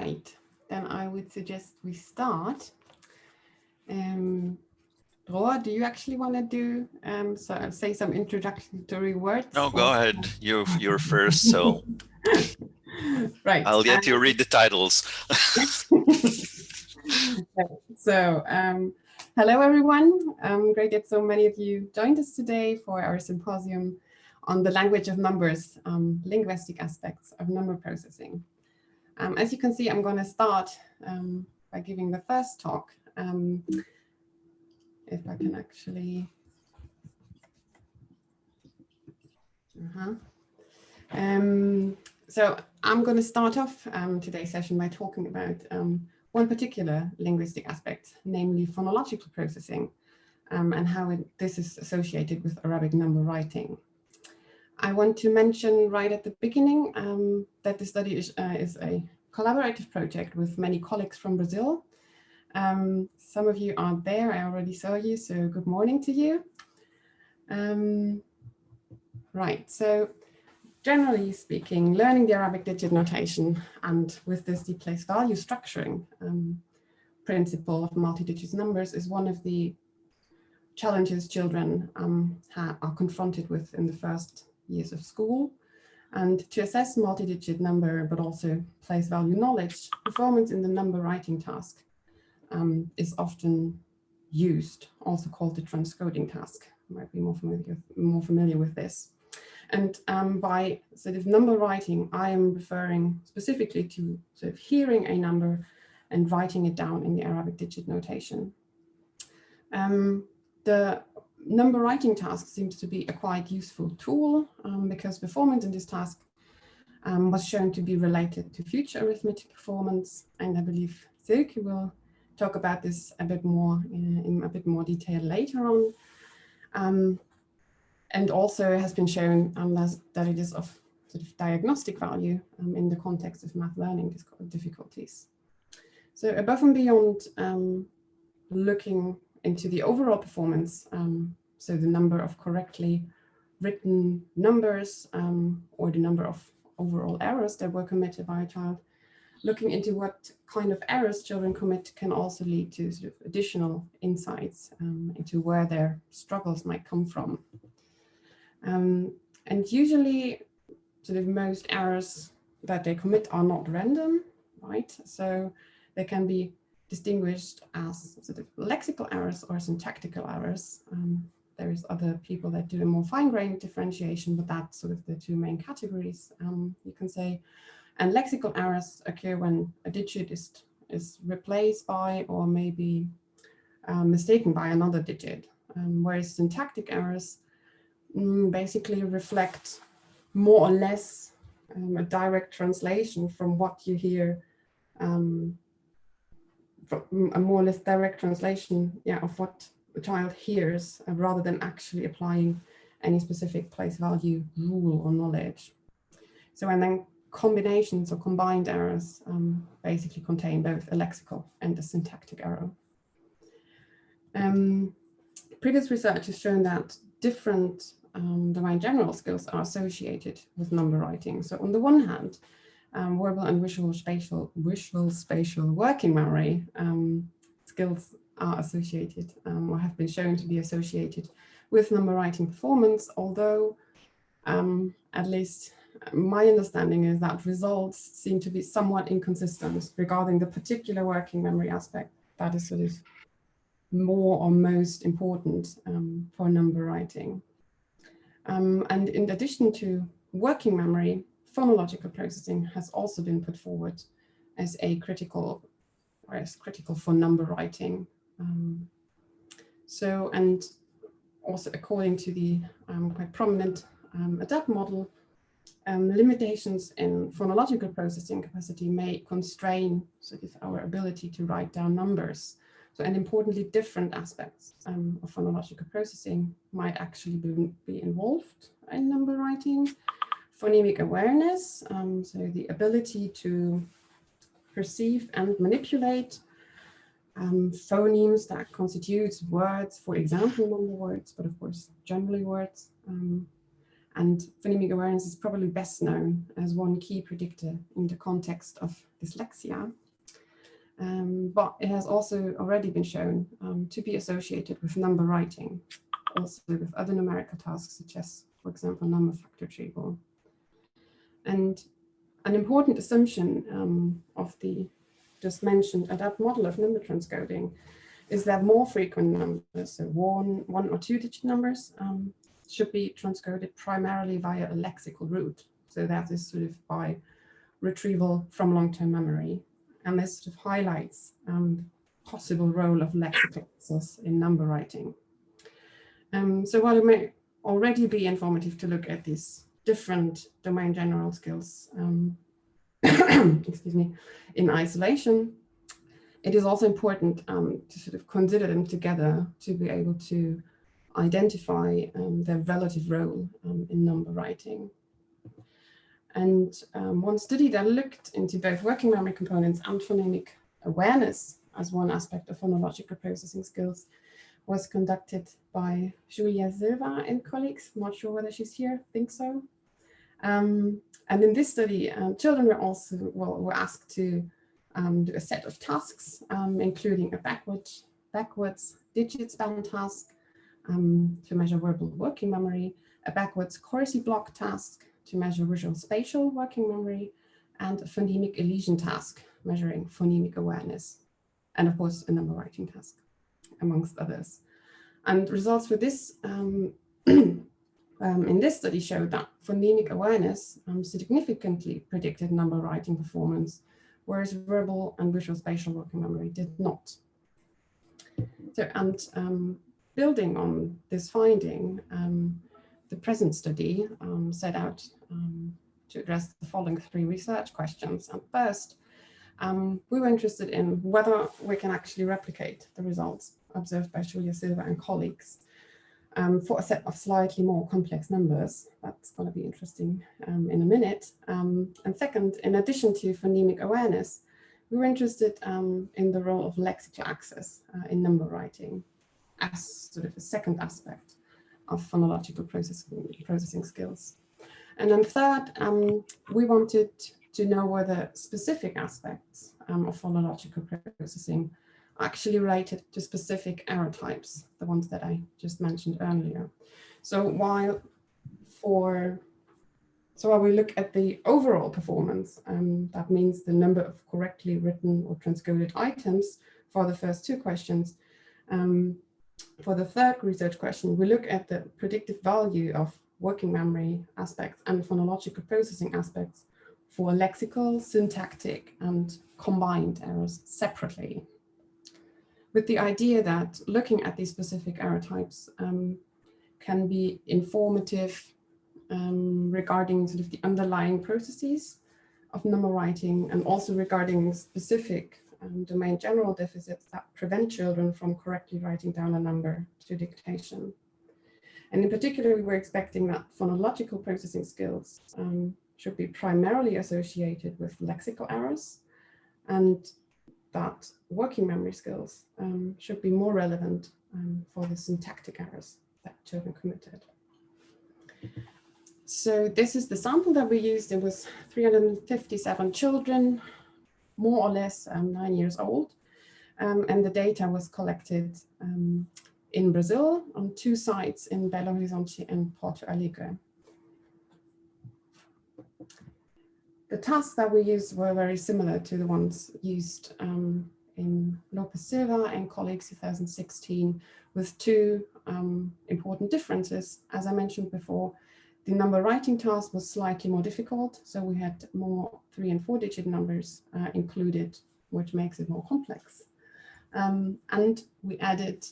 Right, then I would suggest we start. Dror, do you actually want to do say some introductory words? No, go ahead. You're first, so right. I'll let you read the titles. So, hello everyone. Great that so many of you joined us today for our symposium on the language of numbers, linguistic aspects of number processing. As you can see, I'm going to start by giving the first talk. If I can actually. So I'm going to start off today's session by talking about one particular linguistic aspect, namely phonological processing, and how this is associated with Arabic number writing. I want to mention right at the beginning that the study is a collaborative project with many colleagues from Brazil. Some of you aren't there, I already saw you, so good morning to you. Right, so generally speaking, learning the Arabic digit notation and with this the place value structuring principle of multi-digit numbers is one of the challenges children are confronted with in the first years of school. And to assess multi-digit number, but also place value knowledge, performance in the number writing task is often used, also called the transcoding task. You might be more familiar with this. And by sort of number writing, I am referring specifically to sort of hearing a number and writing it down in the Arabic digit notation. The number writing task seems to be a quite useful tool because performance in this task was shown to be related to future arithmetic performance. And I believe Silke will talk about this a bit more in a bit more detail later on. And also has been shown that it is of sort of diagnostic value in the context of math learning difficulties. So above and beyond looking into the overall performance, so the number of correctly written numbers or the number of overall errors that were committed by a child, looking into what kind of errors children commit can also lead to sort of additional insights into where their struggles might come from. And usually sort of most errors that they commit are not random, right? So they can be distinguished as sort of lexical errors or syntactical errors. There is other people that do a more fine-grained differentiation, but that's sort of the two main categories, you can say. And lexical errors occur when a digit is replaced by or maybe mistaken by another digit, whereas syntactic errors basically reflect more or less a direct translation from what you hear, a more or less direct translation of what the child hears rather than actually applying any specific place value rule or knowledge. So and then combinations or combined errors basically contain both a lexical and a syntactic error. Previous research has shown that different domain general skills are associated with number writing. So on the one hand, verbal and visual spatial working memory skills are associated or have been shown to be associated with number writing performance, although at least my understanding is that results seem to be somewhat inconsistent regarding the particular working memory aspect that is sort of more or most important for number writing. And in addition to working memory, phonological processing has also been put forward as critical for number writing. So, and also according to the quite prominent ADAPT model, limitations in phonological processing capacity may constrain sort of our ability to write down numbers. So, and importantly, different aspects of phonological processing might actually be involved in number writing. Phonemic awareness, so the ability to perceive and manipulate phonemes that constitute words, for example, number words, but of course, generally words. And phonemic awareness is probably best known as one key predictor in the context of dyslexia. But it has also already been shown to be associated with number writing, also with other numerical tasks, such as, for example, number fact retrieval. And an important assumption of the just mentioned adapt model of number transcoding is that more frequent numbers, so one or two digit numbers, should be transcoded primarily via a lexical route. So that is sort of by retrieval from long-term memory. And this sort of highlights the possible role of lexical access in number writing. So while it may already be informative to look at these different domain general skills, excuse me, in isolation, it is also important to sort of consider them together to be able to identify their relative role in number writing. And one study that looked into both working memory components and phonemic awareness as one aspect of phonological processing skills was conducted by Julia Silva and colleagues. I'm not sure whether she's here, I think so. And in this study, children were also were asked to do a set of tasks, including a backwards digit span task to measure verbal working memory, a backwards Corsi block task to measure visual spatial working memory, and a phonemic elision task measuring phonemic awareness, and of course a number writing task, amongst others. And results for this in this study showed that phonemic awareness significantly predicted number writing performance, whereas verbal and visual spatial working memory did not. So, and building on this finding, the present study set out to address the following three research questions. And first, we were interested in whether we can actually replicate the results observed by Julia Silva and colleagues for a set of slightly more complex numbers. That's going to be interesting in a minute. And second, in addition to phonemic awareness, we were interested in the role of lexical access in number writing as sort of a second aspect of phonological processing skills. And then third, we wanted to know whether specific aspects of phonological processing are actually related to specific error types, the ones that I just mentioned earlier. So while we look at the overall performance, that means the number of correctly written or transcoded items for the first two questions. For the third research question, we look at the predictive value of working memory aspects and phonological processing aspects for lexical, syntactic, and combined errors separately, with the idea that looking at these specific error types can be informative regarding sort of the underlying processes of number writing, and also regarding specific domain general deficits that prevent children from correctly writing down a number to dictation. And in particular, we were expecting that phonological processing skills should be primarily associated with lexical errors, and that working memory skills should be more relevant for the syntactic errors that children committed. So this is the sample that we used. It was 357 children, more or less 9 years old. And the data was collected in Brazil on 2 sites in Belo Horizonte and Porto Alegre. The tasks that we used were very similar to the ones used in Lopes Silva and colleagues 2016, with 2 important differences. As I mentioned before, the number writing task was slightly more difficult, so we had more 3- and 4-digit numbers included, which makes it more complex. And we added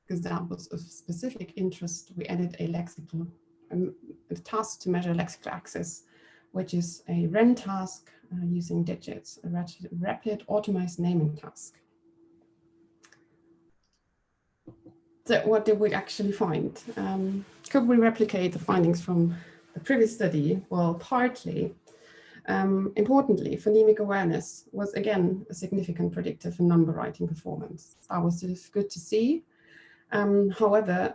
examples of specific interest. We added a lexical a task to measure lexical access, which is a REN task using digits, a rapid automized naming task. So what did we actually find? Could we replicate the findings from the previous study? Well, partly. Importantly, phonemic awareness was again a significant predictor for number writing performance. That was good to see. However,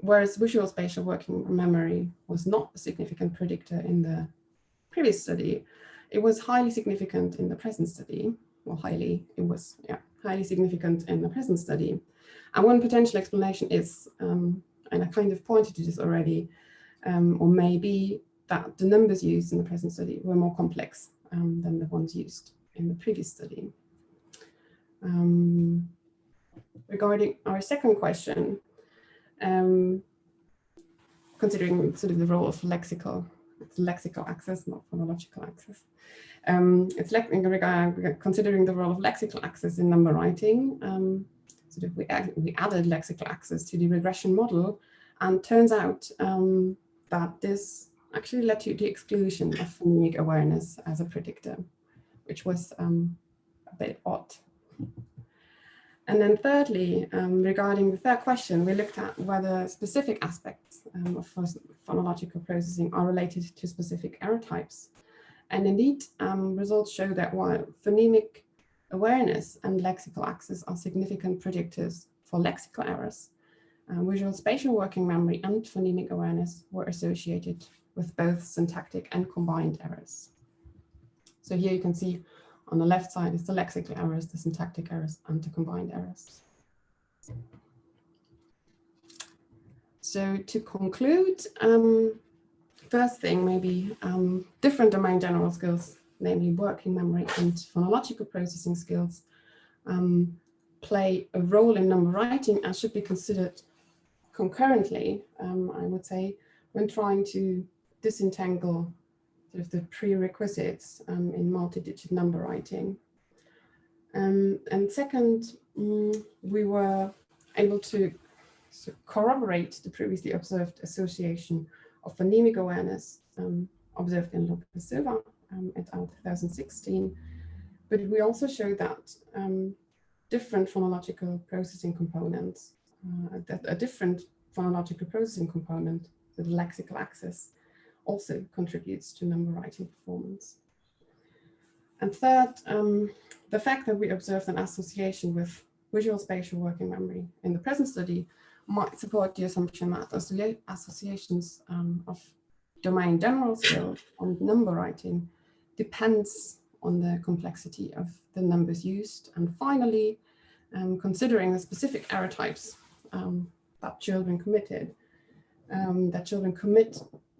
whereas visual spatial working memory was not a significant predictor in the previous study, it was highly significant in the present study. Well, highly significant in the present study. And one potential explanation is, and I kind of pointed to this already, or maybe that the numbers used in the present study were more complex than the ones used in the previous study. Regarding our second question, considering sort of the role of lexical access, not phonological access. Considering the role of lexical access in number writing, sort of we added lexical access to the regression model, and turns out that this actually led to the exclusion of phonemic awareness as a predictor, which was a bit odd. And then thirdly, regarding the third question, we looked at whether specific aspects of phonological processing are related to specific error types. And indeed, results show that while phonemic awareness and lexical access are significant predictors for lexical errors, visual spatial working memory and phonemic awareness were associated with both syntactic and combined errors. So here you can see on the left side is the lexical errors, the syntactic errors, and the combined errors. So to conclude, first thing, maybe different domain general skills, namely working memory and phonological processing skills, play a role in number writing and should be considered concurrently, I would say, when trying to disentangle sort of the prerequisites in multi-digit number writing. And second, we were able to corroborate the previously observed association of phonemic awareness observed in Loughborough et al. 2016, but we also showed that different phonological processing components, a different phonological processing component, the lexical access, also contributes to number writing performance. And third, the fact that we observed an association with visual spatial working memory in the present study might support the assumption that associations of domain general skill and number writing depends on the complexity of the numbers used. And finally, considering the specific error types that children commit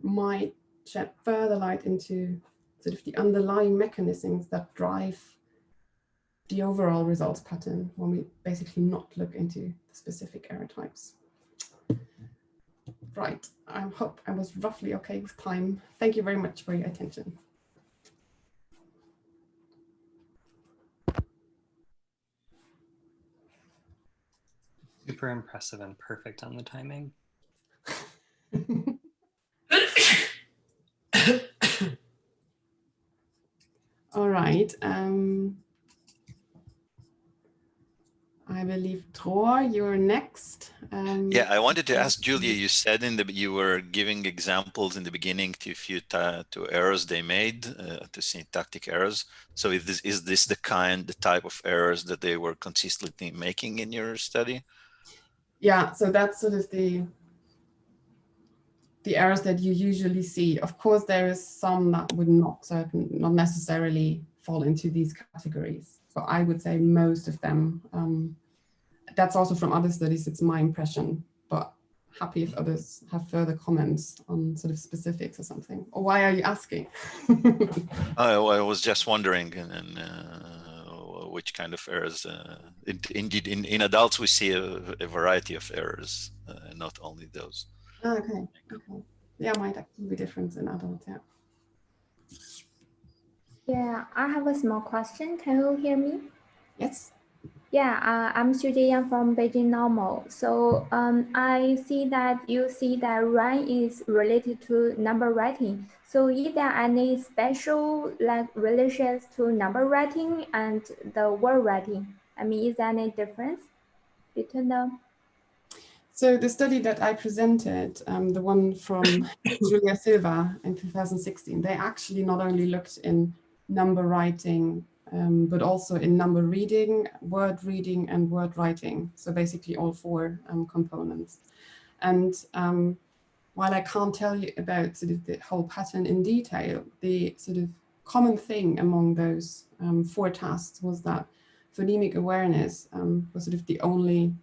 might shed further light into sort of the underlying mechanisms that drive the overall results pattern when we basically not look into the specific error types. Right, I hope I was roughly okay with time. Thank you very much for your attention. Super impressive and perfect on the timing. All right. I believe Dror, you're next. Yeah, I wanted to ask Julia. You said you were giving examples in the beginning to errors they made, to syntactic errors. So is this the type of errors that they were consistently making in your study? Yeah, so that's sort of the errors that you usually see. Of course, there is some that would not necessarily fall into these categories, but I would say most of them. That's also from other studies, it's my impression, but happy if others have further comments on sort of specifics or something. Or why are you asking? I was just wondering which kind of errors. Indeed, in adults, we see a variety of errors, not only those. Okay. Yeah, might actually be different in adults, yeah. Yeah, I have a small question. Can you hear me? Yes. Yeah, I'm Silke Yang from Beijing Normal. So I see that you see that run is related to number writing. So is there any special relations to number writing and the word writing? I mean, is there any difference between them? So the study that I presented, the one from Julia Silva in 2016, they actually not only looked in number writing, but also in number reading, and word writing. So basically all four components. And while I can't tell you about sort of the whole pattern in detail, the sort of common thing among those 4 tasks was that phonemic awareness was sort of the only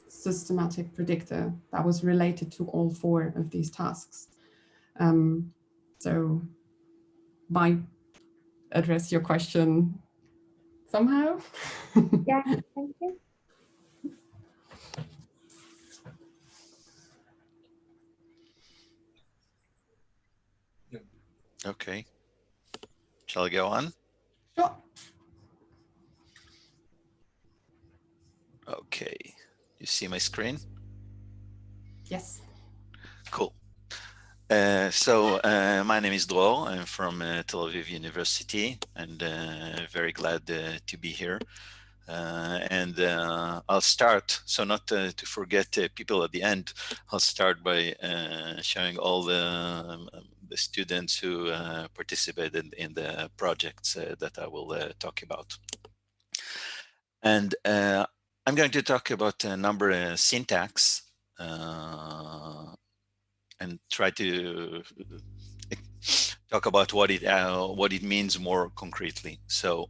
systematic predictor that was related to all 4 of these tasks. So might address your question somehow. Yeah, thank you. Okay. Shall I go on? Sure. Okay. You see my screen? Yes. Cool. My name is Dror. I'm from Tel Aviv University, and very glad to be here. I'll start, so not to forget people at the end, I'll start by showing all the students who participated in the projects that I will talk about. And I'm going to talk about number syntax and try to talk about what it means more concretely. So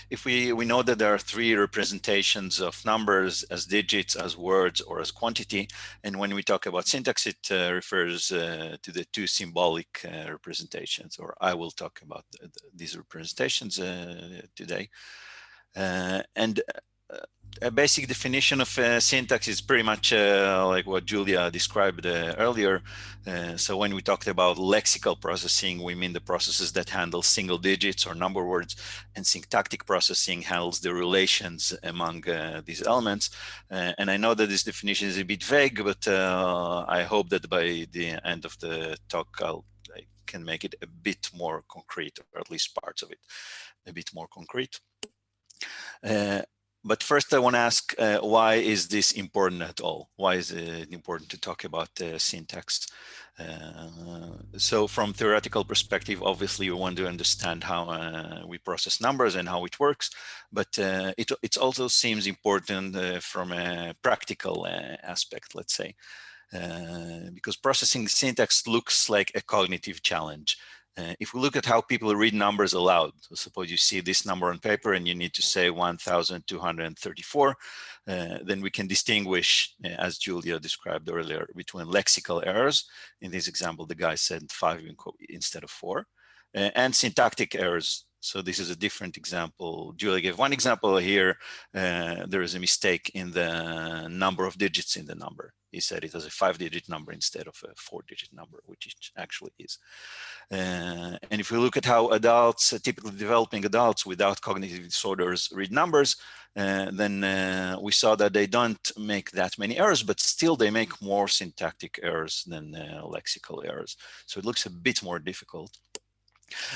if we know that there are 3 representations of numbers as digits, as words, or as quantity, and when we talk about syntax, it refers to the 2 symbolic representations, or I will talk about these representations today. A basic definition of syntax is pretty much like what Julia described earlier. So when we talked about lexical processing, we mean the processes that handle single digits or number words, and syntactic processing handles the relations among these elements. And I know that this definition is a bit vague, but I hope that by the end of the talk, I can make it a bit more concrete, or at least parts of it a bit more concrete. But first, I want to ask, why is this important at all? Why is it important to talk about syntax? So from theoretical perspective, obviously, we want to understand how we process numbers and how it works. But it also seems important from a practical aspect, let's say, because processing syntax looks like a cognitive challenge. If we look at how people read numbers aloud, so suppose you see this number on paper and you need to say 1,234, then we can distinguish, as Julia described earlier, between lexical errors. In this example, the guy said 5 instead of 4, and syntactic errors. So this is a different example. Julia gave one example here. There is a mistake in the number of digits in the number. He said it has a 5-digit number instead of a 4-digit number, which it actually is. And if we look at how adults, typically developing adults without cognitive disorders, read numbers, then we saw that they don't make that many errors, but still they make more syntactic errors than lexical errors. So it looks a bit more difficult.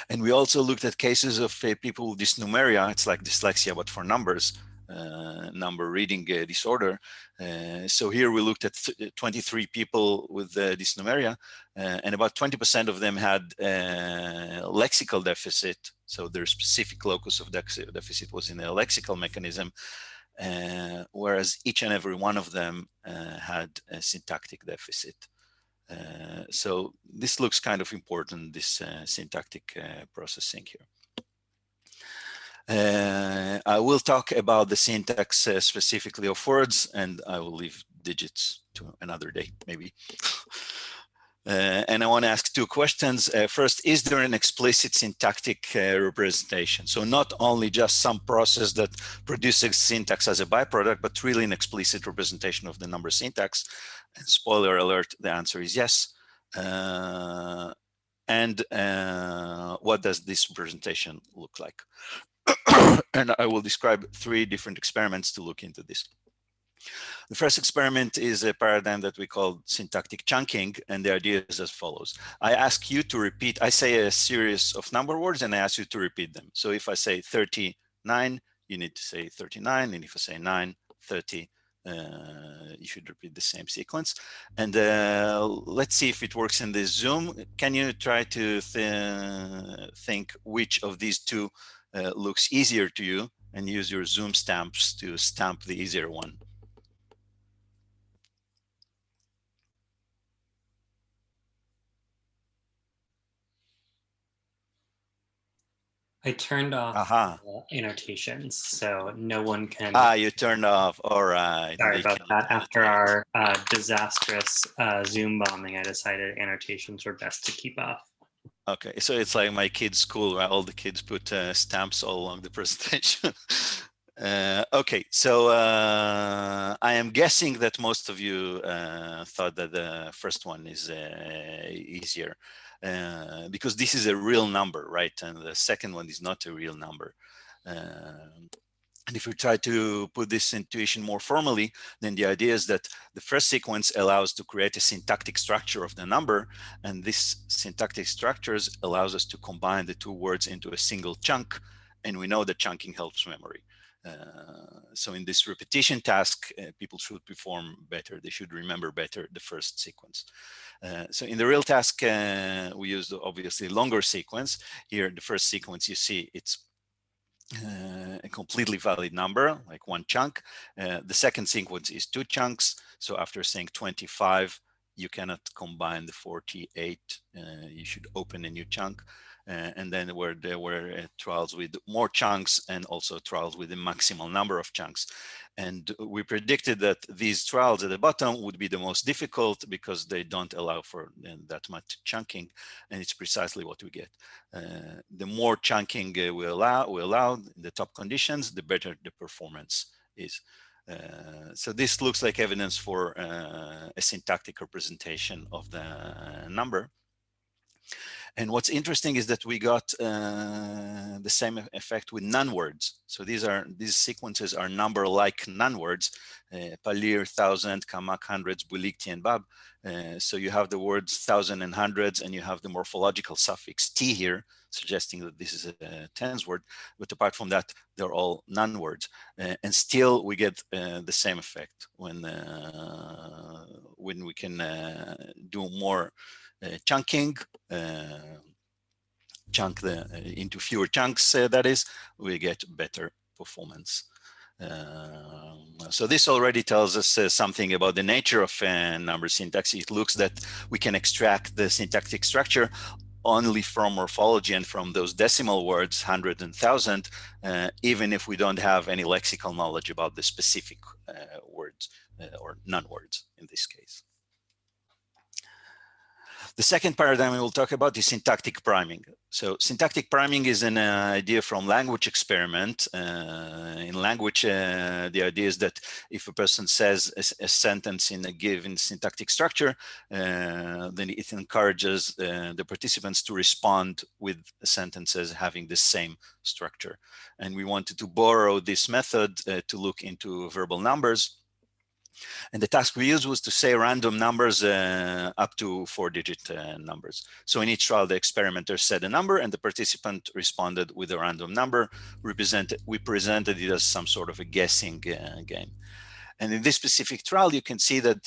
And we also looked at cases of people with dysnumeria. It's like dyslexia, but for numbers, number reading disorder. So here we looked at 23 people with dysnumeria, and about 20% of them had lexical deficit. So their specific locus of deficit was in a lexical mechanism, whereas each and every one of them had a syntactic deficit. So this looks kind of important, this syntactic processing here. I will talk about the syntax specifically of words, and I will leave digits to another day, maybe. And I want to ask 2 questions. First, is there an explicit syntactic representation? So not only just some process that produces syntax as a byproduct, but really an explicit representation of the number syntax. And spoiler alert, the answer is yes. What does this representation look like? And I will describe 3 different experiments to look into this. The first experiment is a paradigm that we call syntactic chunking, and the idea is as follows. I ask you to repeat, I say a series of number words and I ask you to repeat them. So if I say 39, you need to say 39, and if I say 9, 30, you should repeat the same sequence. And let's see if it works in this Zoom. Can you try to think which of these 2 looks easier to you, and use your Zoom stamps to stamp the easier one? I turned off Aha. annotations, so no one can. You turned off. All right. Sorry They about cannot that. After annotate. our disastrous Zoom bombing, I decided annotations were best to keep off. Okay, so it's like my kids' school, where all the kids put stamps all along the presentation. Okay, so I am guessing that most of you thought that the first one is easier because this is a real number, right? And the second one is not a real number. And if we try to put this intuition more formally, then the idea is that the first sequence allows to create a syntactic structure of the number, and this syntactic structures allows us to combine the two words into a single chunk, and we know that chunking helps memory. So in this repetition task, people should perform better. They should remember better the first sequence. So in the real task, we use obviously longer sequence. Here, the first sequence you see, it's a completely valid number, like one chunk. The second sequence is two chunks. So after saying 25, you cannot combine the 48. You should open a new chunk. And then there were trials with more chunks and also trials with a maximal number of chunks. And we predicted that these trials at the bottom would be the most difficult because they don't allow for that much chunking. And it's precisely what we get. The more chunking we allow in the top conditions, the better the performance is. So this looks like evidence for a syntactic representation of the number. And what's interesting is that we got the same effect with non-words. So these sequences are number-like non-words, palir, thousand, kamak, hundreds, bulikti, and bab. So you have the words thousand and hundreds, and you have the morphological suffix t here, suggesting that this is a tens word. But apart from that, they're all non-words. And still we get the same effect when we can do more chunking, chunk into fewer chunks, that is, we get better performance. So this already tells us something about the nature of number syntax. It looks that we can extract the syntactic structure only from morphology and from those decimal words, 100 and 1,000, even if we don't have any lexical knowledge about the specific words or non-words in this case. The second paradigm we will talk about is syntactic priming. So syntactic priming is an idea from language experiment. In language, the idea is that if a person says a sentence in a given syntactic structure, then it encourages the participants to respond with sentences having the same structure. And we wanted to borrow this method to look into verbal numbers. And the task we used was to say random numbers up to 4-digit numbers. So in each trial, the experimenter said a number and the participant responded with a random number. We presented it as some sort of a guessing game. And in this specific trial, you can see that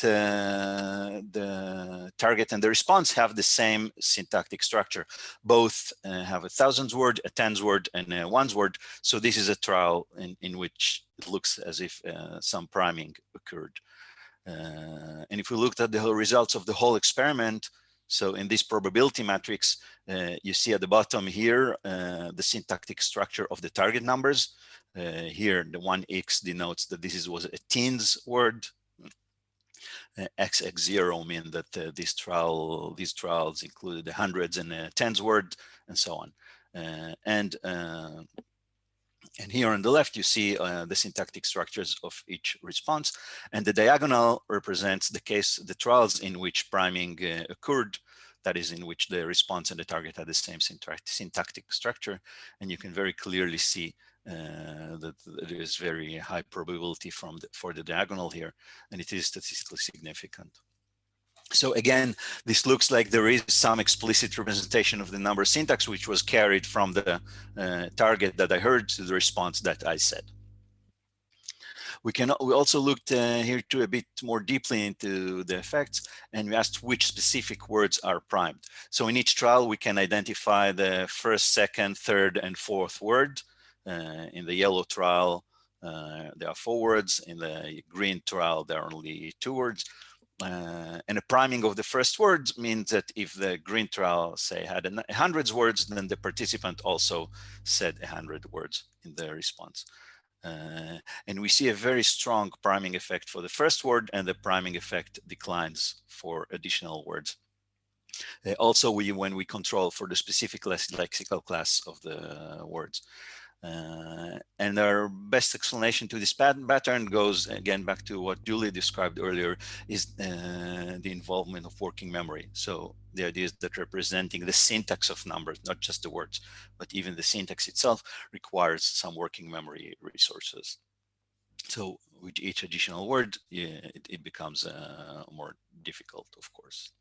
the target and the response have the same syntactic structure. Both have a thousands word, a tens word, and a ones word. So this is a trial in which it looks as if some priming occurred. And if we looked at the results of the whole experiment, so in this probability matrix, you see at the bottom here, the syntactic structure of the target numbers. Here, the 1x denotes that this was a teens word. XX0 mean that these trials included the hundreds and tens word, and so on. And here on the left, you see the syntactic structures of each response. And the diagonal represents the trials in which priming occurred, that is, in which the response and the target had the same syntactic structure. And you can very clearly see that there is very high probability for the diagonal here, and it is statistically significant. So again, this looks like there is some explicit representation of the number syntax, which was carried from the target that I heard to the response that I said. We also looked here too a bit more deeply into the effects, and we asked which specific words are primed. So in each trial, we can identify the first, second, third, and fourth word. In the yellow trial, there are 4 words. In the green trial, there are only 2 words. And a priming of the first words means that if the green trial, say, had 100 words, then the participant also said 100 words in the response. And we see a very strong priming effect for the first word, and the priming effect declines for additional words. Also, when we control for the specific lexical class of the words. And our best explanation to this pattern goes again back to what Julie described earlier, is the involvement of working memory. So the idea is that representing the syntax of numbers, not just the words, but even the syntax itself requires some working memory resources. So with each additional word, it becomes more difficult, of course.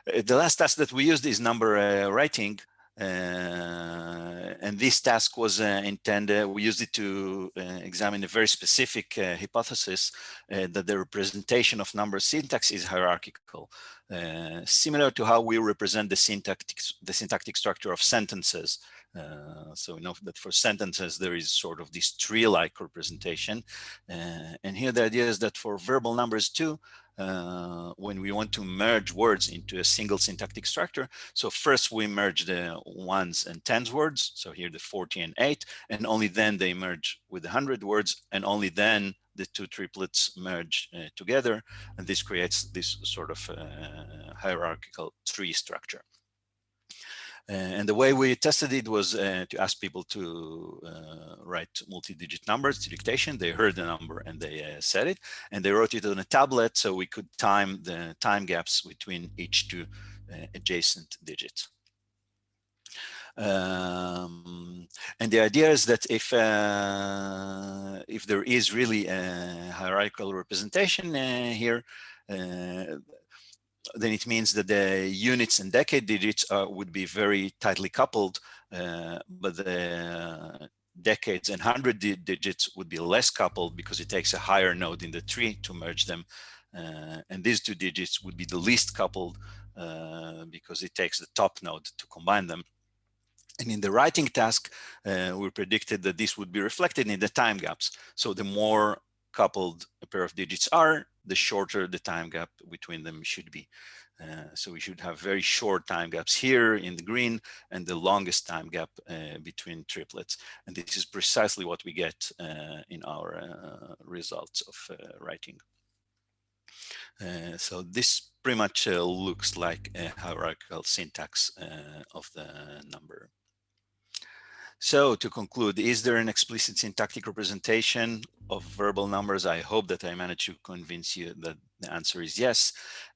The last task that we used is number writing. And this task was intended, we used it to examine a very specific hypothesis that the representation of number syntax is hierarchical, similar to how we represent the syntactic structure of sentences. So we know that for sentences, there is sort of this tree-like representation. And here the idea is that for verbal numbers too, when we want to merge words into a single syntactic structure, so first we merge the ones and tens words, so here the 40 and 8, and only then they merge with the 100 words, and only then the two triplets merge together, and this creates this sort of hierarchical tree structure. And the way we tested it was to ask people to write multi-digit numbers to dictation. They heard the number and they said it, and they wrote it on a tablet so we could time the time gaps between each two adjacent digits. And the idea is that if there is really a hierarchical representation here, then it means that the units and decade digits would be very tightly coupled, but the decades and 100 digits would be less coupled because it takes a higher node in the tree to merge them. And these two digits would be the least coupled because it takes the top node to combine them. And in the writing task, we predicted that this would be reflected in the time gaps. So the more coupled a pair of digits are, the shorter the time gap between them should be. So we should have very short time gaps here in the green and the longest time gap between triplets. And this is precisely what we get in our results of writing. So this pretty much looks like a hierarchical syntax of the number. So to conclude, is there an explicit syntactic representation of verbal numbers? I hope that I managed to convince you that the answer is yes.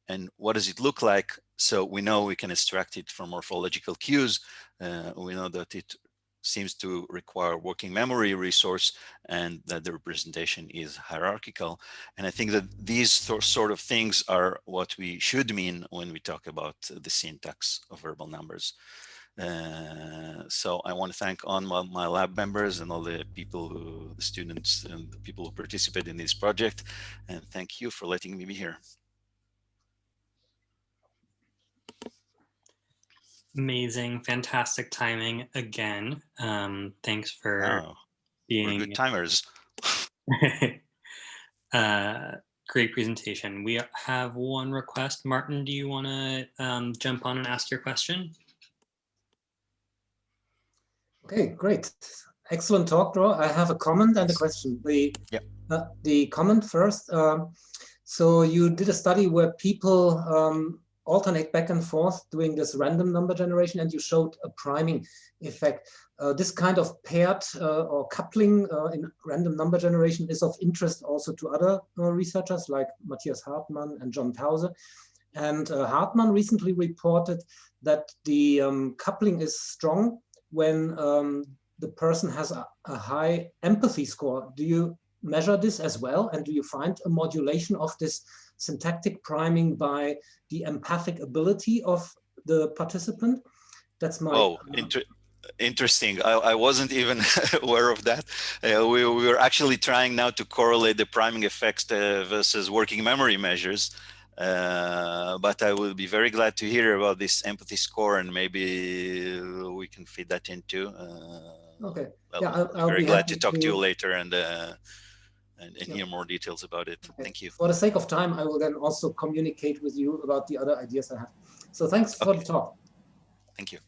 And what does it look like? So we know we can extract it from morphological cues. We know that it seems to require working memory resource and that the representation is hierarchical. And I think that these sort of things are what we should mean when we talk about the syntax of verbal numbers. So I want to thank all my lab members and all the people, the students and the people who participate in this project. And thank you for letting me be here. Amazing, fantastic timing again. Thanks for being we're good timers. Great presentation. We have one request. Martin, do you want to jump on and ask your question? Okay, great. Excellent talk, Dror. I have a comment and a question. The comment first. So you did a study where people alternate back and forth doing this random number generation, and you showed a priming effect. This kind of paired or coupling in random number generation is of interest also to other researchers like Matthias Hartmann and John Tause. And Hartmann recently reported that the coupling is strong when the person has a high empathy score. Do you measure this as well? And do you find a modulation of this syntactic priming by the empathic ability of the participant? That's my... Interesting. I wasn't even aware of that. We were actually trying now to correlate the priming effects versus working memory measures. But I will be very glad to hear about this empathy score, and maybe we can feed that into. Okay. I'll be very glad to talk to you later and and hear more details about it. Okay. Thank you. For the sake of time, I will then also communicate with you about the other ideas I have. So thanks for the talk. Thank you.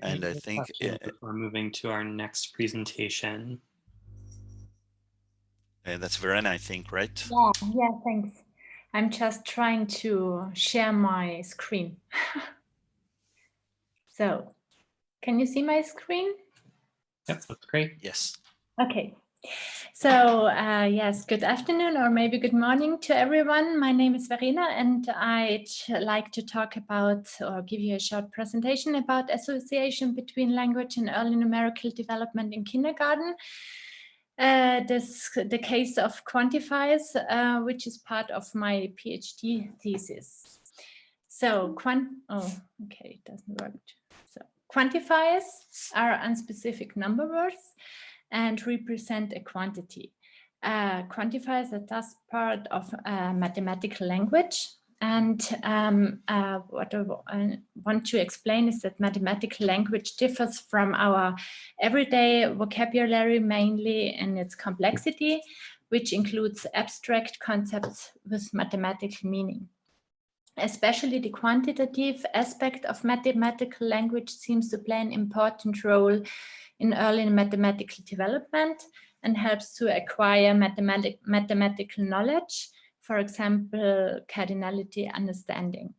And I think before moving to our next presentation. That's Verena, I think, right? Yeah, thanks. I'm just trying to share my screen. So, can you see my screen? Yep, that's great. Yes. Okay. So, yes, good afternoon or maybe good morning to everyone. My name is Verena and I'd like to talk about or give you a short presentation about association between language and early numerical development in kindergarten. The case of quantifiers, which is part of my PhD thesis. So, it doesn't work. So, quantifiers are unspecific number words and represent a quantity. Quantifiers are thus part of mathematical language. And what I want to explain is that mathematical language differs from our everyday vocabulary mainly in its complexity, which includes abstract concepts with mathematical meaning. Especially the quantitative aspect of mathematical language seems to play an important role in early mathematical development and helps to acquire mathematical knowledge, for example, cardinality understanding.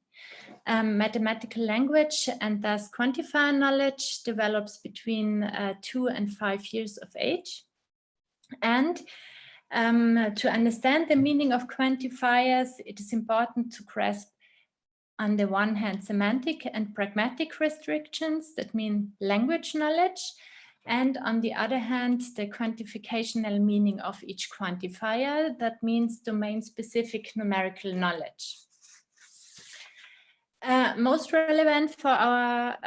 Mathematical language and thus quantifier knowledge develops between 2 and 5 years of age. And to understand the meaning of quantifiers, it is important to grasp on the one hand semantic and pragmatic restrictions that mean language knowledge, and on the other hand, the quantificational meaning of each quantifier, that means domain-specific numerical knowledge. Most relevant for our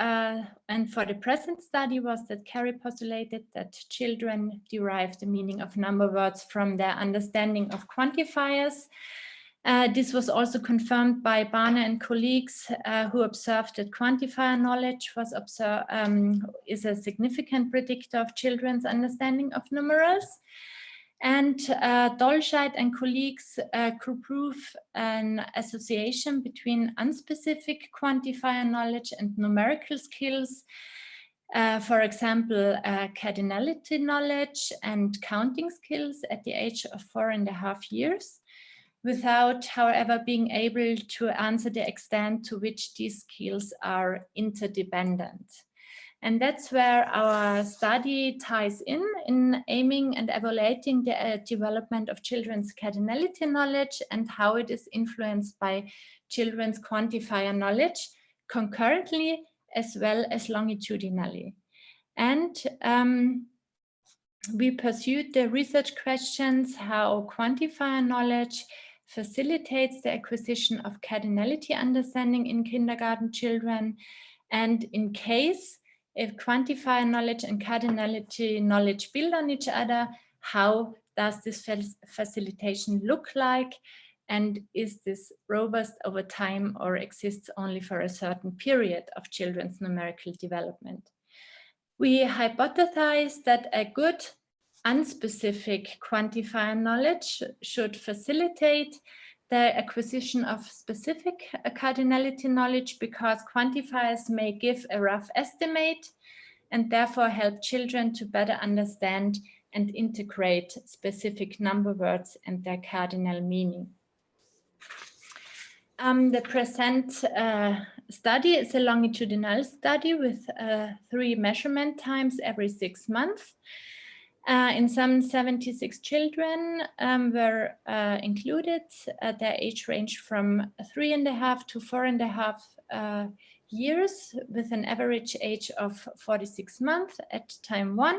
and for the present study was that Carey postulated that children derive the meaning of number words from their understanding of quantifiers. This was also confirmed by Barner and colleagues who observed that quantifier knowledge was is a significant predictor of children's understanding of numerals. And Dolscheid and colleagues could prove an association between unspecific quantifier knowledge and numerical skills. For example, cardinality knowledge and counting skills at the age of 4.5 years. Without, however, being able to answer the extent to which these skills are interdependent. And that's where our study ties in aiming and evaluating the development of children's cardinality knowledge and how it is influenced by children's quantifier knowledge concurrently as well as longitudinally. And we pursued the research questions how quantifier knowledge facilitates the acquisition of cardinality understanding in kindergarten children, and in case if quantifier knowledge and cardinality knowledge build on each other, how does this facilitation look like, and is this robust over time or exists only for a certain period of children's numerical development? We hypothesized that a good unspecific quantifier knowledge should facilitate the acquisition of specific cardinality knowledge because quantifiers may give a rough estimate and therefore help children to better understand and integrate specific number words and their cardinal meaning. The present study is a longitudinal study with 3 measurement times every 6 months. In some 76 children were included. Their age ranged from 3.5 to 4.5 years with an average age of 46 months at time 1.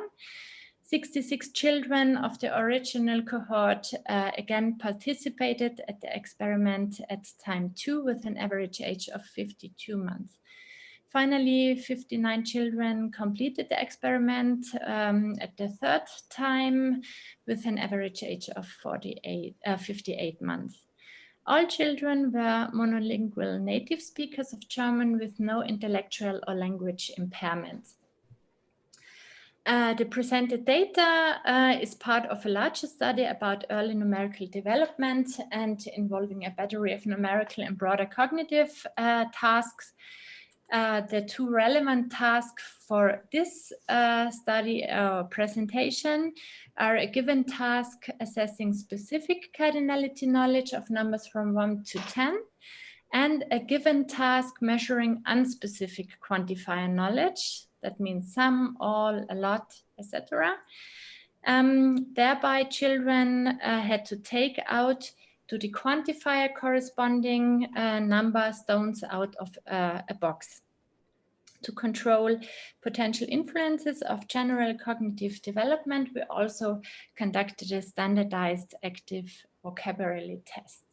66 children of the original cohort again participated at the experiment at time 2 with an average age of 52 months. Finally, 59 children completed the experiment at the 3rd time with an average age of 58 months. All children were monolingual native speakers of German with no intellectual or language impairments. The presented data is part of a larger study about early numerical development and involving a battery of numerical and broader cognitive tasks. The two relevant tasks for this study presentation are a given task assessing specific cardinality knowledge of numbers from 1 to 10, and a given task measuring unspecific quantifier knowledge. That means some, all, a lot, etc. Thereby, children had to take out to the quantifier corresponding number stones out of a box. To control potential influences of general cognitive development, we also conducted a standardized active vocabulary test.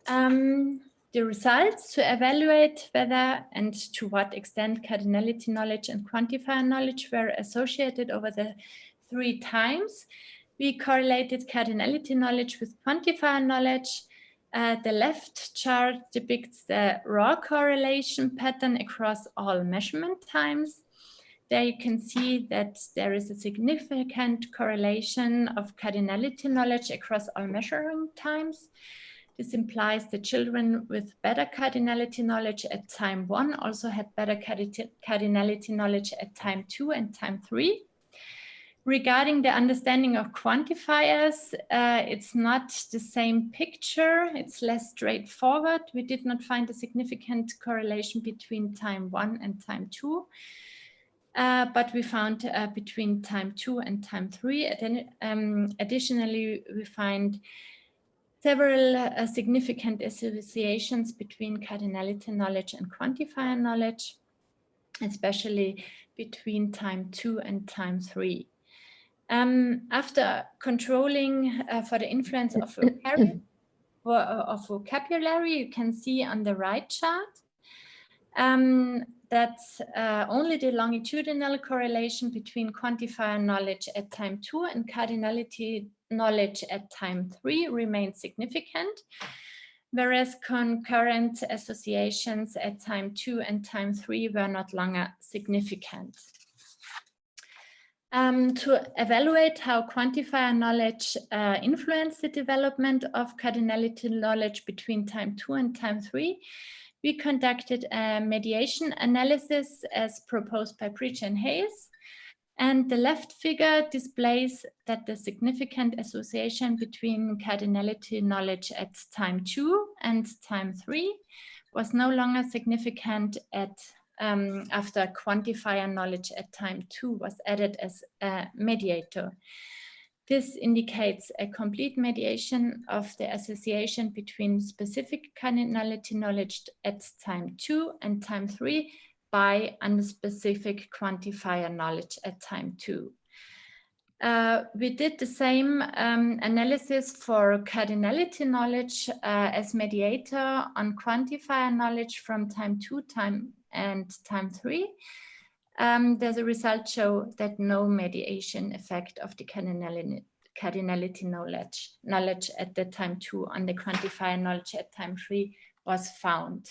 The results to evaluate whether and to what extent cardinality knowledge and quantifier knowledge were associated over the 3 times. We correlated cardinality knowledge with quantifier knowledge. The left chart depicts the raw correlation pattern across all measurement times. There you can see that there is a significant correlation of cardinality knowledge across all measuring times. This implies that children with better cardinality knowledge at time 1 also had better cardinality knowledge at time 2 and time 3. Regarding the understanding of quantifiers, it's not the same picture. It's less straightforward. We did not find a significant correlation between time 1 and time 2. But we found between time 2 and time 3. Additionally, we find several significant associations between cardinality knowledge and quantifier knowledge, especially between time 2 and time 3. After controlling for the influence of vocabulary, you can see on the right chart that only the longitudinal correlation between quantifier knowledge at time 2 and cardinality knowledge at time 3 remained significant, whereas concurrent associations at time 2 and time 3 were not longer significant. To evaluate how quantifier knowledge influenced the development of cardinality knowledge between time 2 and time 3, we conducted a mediation analysis as proposed by Preacher and Hayes. And the left figure displays that the significant association between cardinality knowledge at time 2 and time 3 was no longer significant at after quantifier knowledge at time 2 was added as a mediator. This indicates a complete mediation of the association between specific cardinality knowledge at time 2 and time 3 by unspecific quantifier knowledge at time 2. We did the same analysis for cardinality knowledge as mediator on quantifier knowledge from time 2 and time 3. There's a result show that no mediation effect of the cardinality knowledge at the time 2 on the quantifier knowledge at time 3 was found.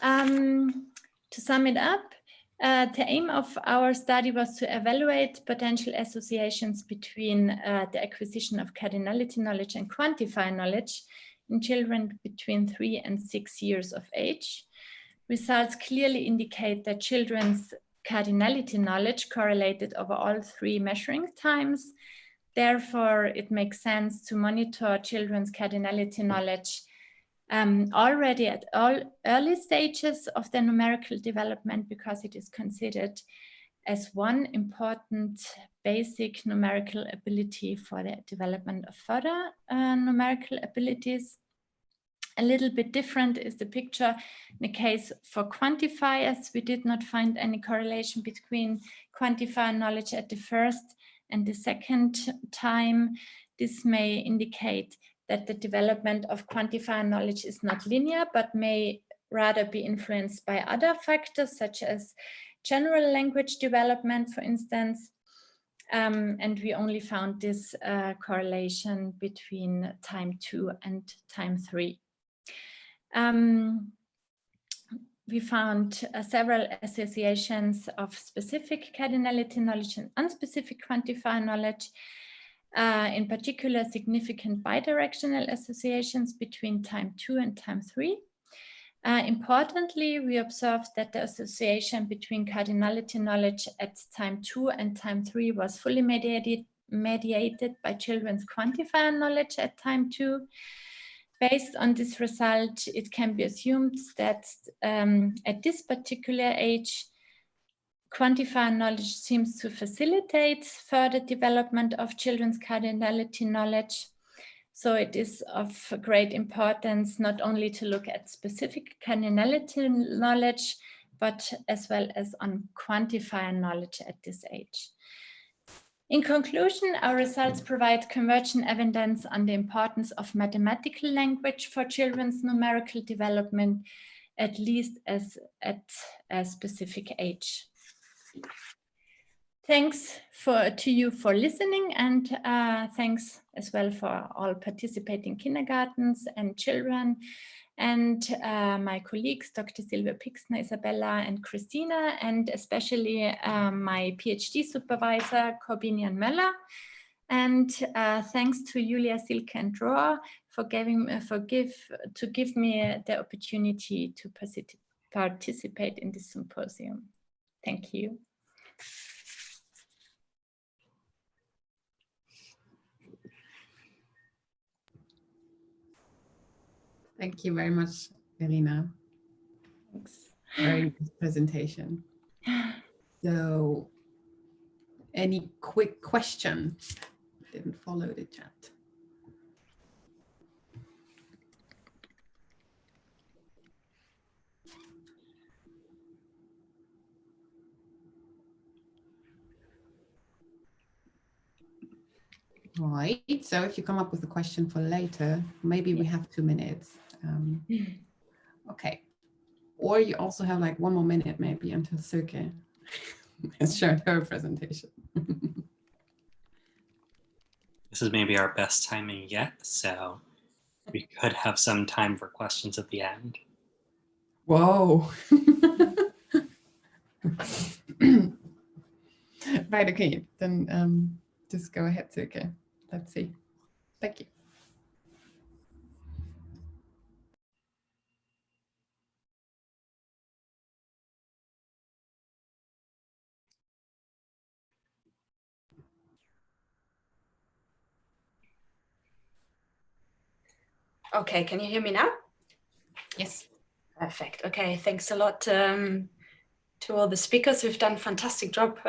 To sum it up, the aim of our study was to evaluate potential associations between the acquisition of cardinality knowledge and quantifier knowledge in children between 3 and 6 years of age. Results clearly indicate that children's cardinality knowledge correlated over all 3 measuring times. Therefore, it makes sense to monitor children's cardinality knowledge already at all early stages of their numerical development, because it is considered as one important basic numerical ability for the development of further numerical abilities. A little bit different is the picture in the case for quantifiers. We did not find any correlation between quantifier knowledge at the first and the second time. This may indicate that the development of quantifier knowledge is not linear, but may rather be influenced by other factors, such as general language development, for instance. And we only found this correlation between time 2 and time 3. we found several associations of specific cardinality knowledge and unspecific quantifier knowledge, in particular significant bidirectional associations between time 2 and time 3. Importantly, we observed that the association between cardinality knowledge at time 2 and time 3 was fully mediated by children's quantifier knowledge at time 2. Based on this result, it can be assumed that at this particular age, quantifier knowledge seems to facilitate further development of children's cardinality knowledge. So it is of great importance not only to look at specific cardinality knowledge, but as well as on quantifier knowledge at this age. In conclusion, our results provide convergent evidence on the importance of mathematical language for children's numerical development, at least at a specific age. Thanks to you for listening, and thanks as well for all participating kindergartens and children, and my colleagues, Dr. Silvia Pixner, Isabella, and Christina, and especially my PhD supervisor, Corbinian Möller. And thanks to Julia, Silke, and Dror for giving me the opportunity to participate in this symposium. Thank you. Thank you very much, Verena. Thanks. Very good presentation. So, any quick questions? Didn't follow the chat. Right, so if you come up with a question for later, maybe we have 2 minutes. Okay, or you also have like 1 more minute maybe until Silke has shown her presentation. This is maybe our best timing yet, so we could have some time for questions at the end. Whoa. Right, okay, then just go ahead, Silke. Let's see. Thank you. Okay, can you hear me now? Yes. Perfect. Okay, thanks a lot to all the speakers who've done a fantastic job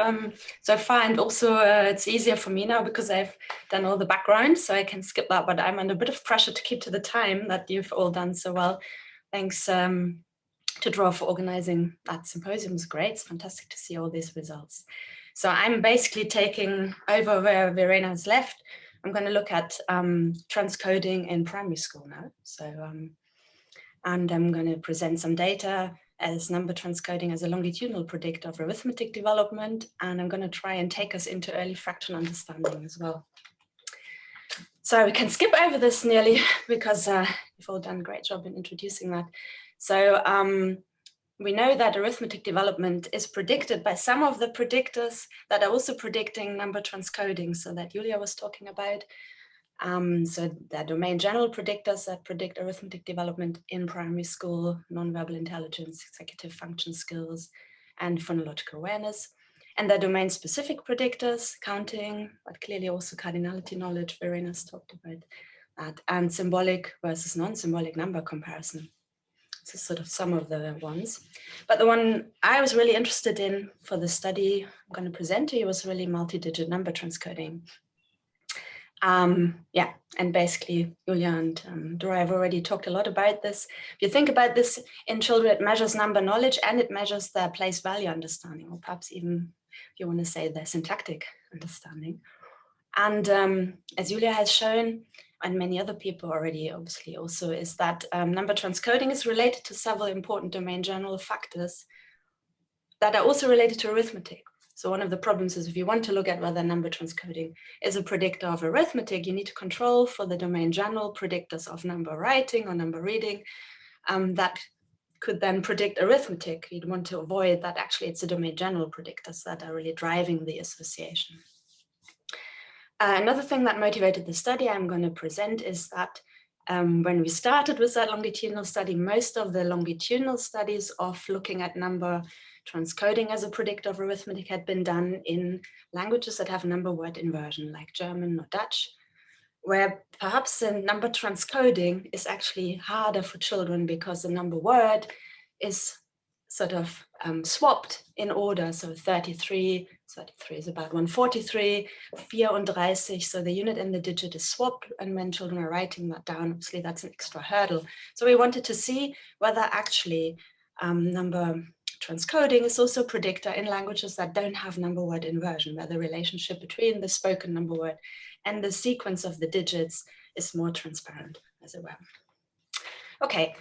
so far, and also it's easier for me now because I've done all the background, so I can skip that, but I'm under a bit of pressure to keep to the time that you've all done so well. Thanks to Dror for organizing that symposium. It's great. It's fantastic to see all these results. So I'm basically taking over where Verena has left. I'm going to look at transcoding in primary school now. So, and I'm going to present some data as number transcoding as a longitudinal predictor of arithmetic development. And I'm going to try and take us into early fraction understanding as well. So we can skip over this nearly because you've all done a great job in introducing that. So we know that arithmetic development is predicted by some of the predictors that are also predicting number transcoding, so that Julia was talking about. So the domain general predictors that predict arithmetic development in primary school, nonverbal intelligence, executive function skills, and phonological awareness. And the domain specific predictors, counting, but clearly also cardinality knowledge, Verena's talked about that, and symbolic versus non-symbolic number comparison. This is sort of some of the ones. But the one I was really interested in for the study I'm going to present to you was really multi-digit number transcoding. Yeah, and basically Julia and Dror have already talked a lot about this. If you think about this in children, it measures number knowledge and it measures their place value understanding, or perhaps even, if you want to say, their syntactic understanding. And as Julia has shown, and many other people already obviously also, is that number transcoding is related to several important domain general factors that are also related to arithmetic. So one of the problems is if you want to look at whether number transcoding is a predictor of arithmetic, you need to control for the domain general predictors of number writing or number reading that could then predict arithmetic, you'd want to avoid that actually it's the domain general predictors that are really driving the association. Another thing that motivated the study I'm going to present is that when we started with that longitudinal study, most of the longitudinal studies of looking at number transcoding as a predictor of arithmetic had been done in languages that have number word inversion, like German or Dutch, where perhaps the number transcoding is actually harder for children because the number word is sort of swapped in order. So 33 is about 143, 34, so the unit and the digit is swapped, and when children are writing that down, obviously that's an extra hurdle. So we wanted to see whether actually number transcoding is also a predictor in languages that don't have number word inversion, where the relationship between the spoken number word and the sequence of the digits is more transparent, as it were. Okay,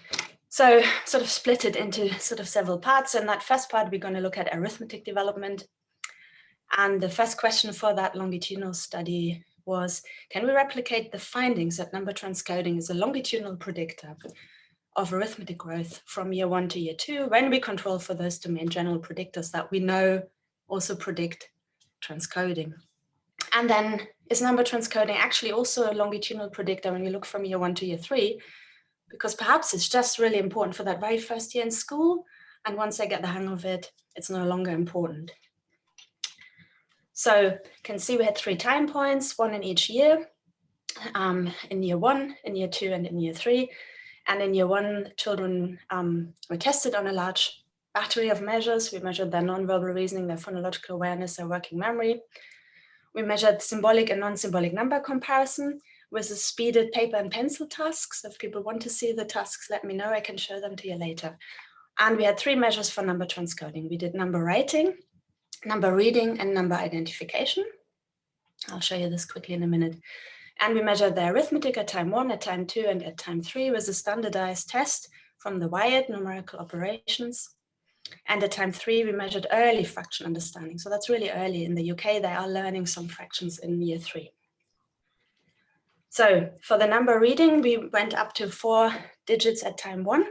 so sort of split it into sort of several parts. In that first part, we're going to look at arithmetic development. And the first question for that longitudinal study was, can we replicate the findings that number transcoding is a longitudinal predictor of arithmetic growth from year 1 to year 2 when we control for those domain general predictors that we know also predict transcoding? And then is number transcoding actually also a longitudinal predictor when we look from year 1 to year 3? Because perhaps it's just really important for that very first year in school, and once they get the hang of it, it's no longer important. So you can see we had 3 time points, 1 in each year, in year 1, in year 2, and in year 3. And in year 1, children were tested on a large battery of measures. We measured their nonverbal reasoning, their phonological awareness, their working memory. We measured symbolic and non-symbolic number comparison with a speeded paper and pencil tasks. So if people want to see the tasks, let me know, I can show them to you later. And we had 3 measures for number transcoding. We did number writing, number reading, and number identification. I'll show you this quickly in a minute. And we measured the arithmetic at time 1, at time 2, and at time 3 with a standardized test from the WIAT, numerical operations. And at time 3, we measured early fraction understanding. So that's really early. In the UK, they are learning some fractions in year 3. So for the number reading, we went up to 4 digits at time 1.